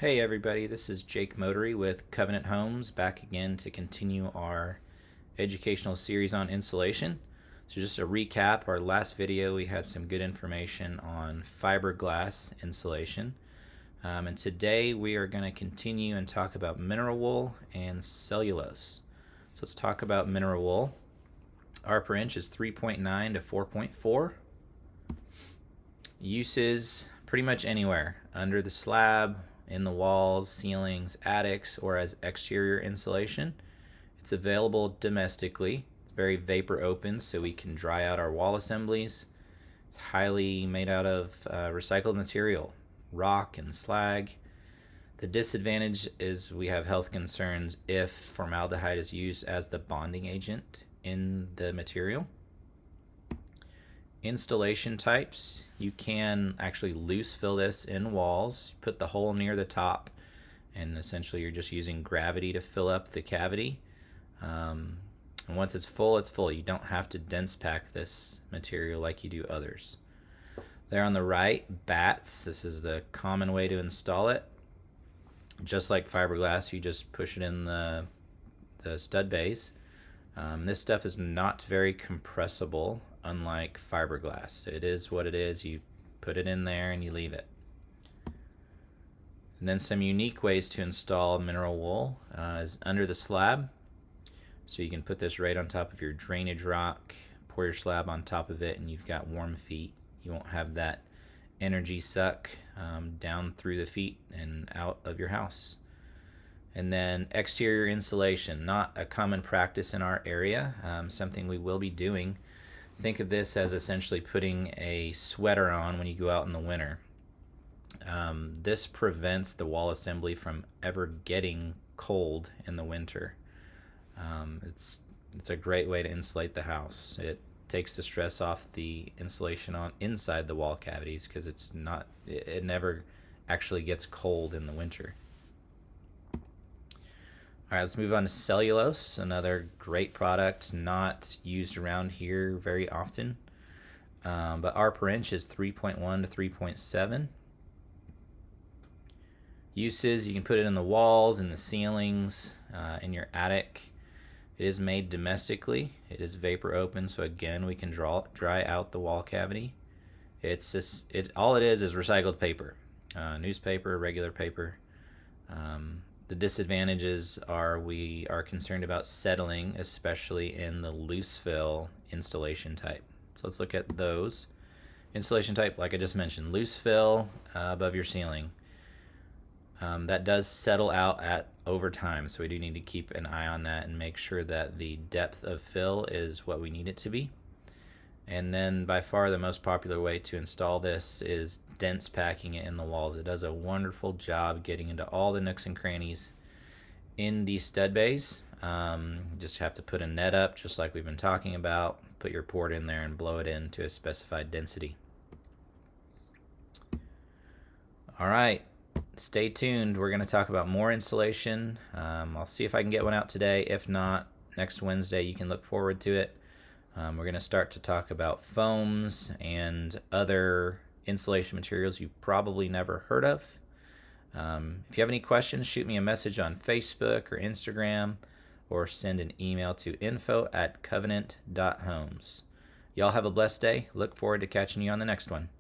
Hey everybody, this is Jake Motory with Covenant Homes, back again to continue our educational series on insulation. So just a recap, our last video we had some good information on fiberglass insulation. And today we are going to continue and talk about mineral wool and cellulose. So let's talk about mineral wool. R per inch is 3.9 to 4.4. Uses pretty much anywhere, under the slab, in the walls, ceilings, attics, or as exterior insulation. It's available domestically. It's very vapor open, so we can dry out our wall assemblies. It's highly made out of recycled material, rock and slag. The disadvantage is we have health concerns if formaldehyde is used as the bonding agent in the material. Installation types, you can actually loose fill this in walls, put the hole near the top, and essentially you're just using gravity to fill up the cavity. And once it's full, it's full. You don't have to dense pack this material like you do others. There on the right, bats. This is the common way to install it. Just like fiberglass, you just push it in the stud bays. This stuff is not very compressible, unlike fiberglass. It is what it is. You put it in there and you leave it. And then some unique ways to install mineral wool is under the slab. So you can put this right on top of your drainage rock, pour your slab on top of it, and you've got warm feet. You won't have that energy suck down through the feet and out of your house. And then exterior insulation, not a common practice in our area, something we will be doing. Think of this as essentially putting a sweater on when you go out in the winter. This prevents the wall assembly from ever getting cold in the winter. It's a great way to insulate the house. It takes the stress off the insulation on inside the wall cavities because it never actually gets cold in the winter. All right, let's move on to cellulose, another great product, not used around here very often. But R per inch is 3.1 to 3.7. Uses, you can put it in the walls, in the ceilings, in your attic. It is made domestically. It is vapor open, so again, we can dry out the wall cavity. All it is recycled paper, newspaper, regular paper. The disadvantages are we are concerned about settling, especially in the loose fill installation type. So let's look at those. Installation type, like I just mentioned, loose fill above your ceiling. That does settle out over time, so we do need to keep an eye on that and make sure that the depth of fill is what we need it to be. And then by far the most popular way to install this is dense packing it in the walls. It does a wonderful job getting into all the nooks and crannies in these stud bays. Just have to put a net up just like we've been talking about, put your port in there and blow it in to a specified density. All right, stay tuned. We're going to talk about more insulation. I'll see if I can get one out today. If not, next Wednesday you can look forward to it. We're going to start to talk about foams and other insulation materials you've probably never heard of. If you have any questions, shoot me a message on Facebook or Instagram, or send an email to info@covenant.homes. Y'all have a blessed day. Look forward to catching you on the next one.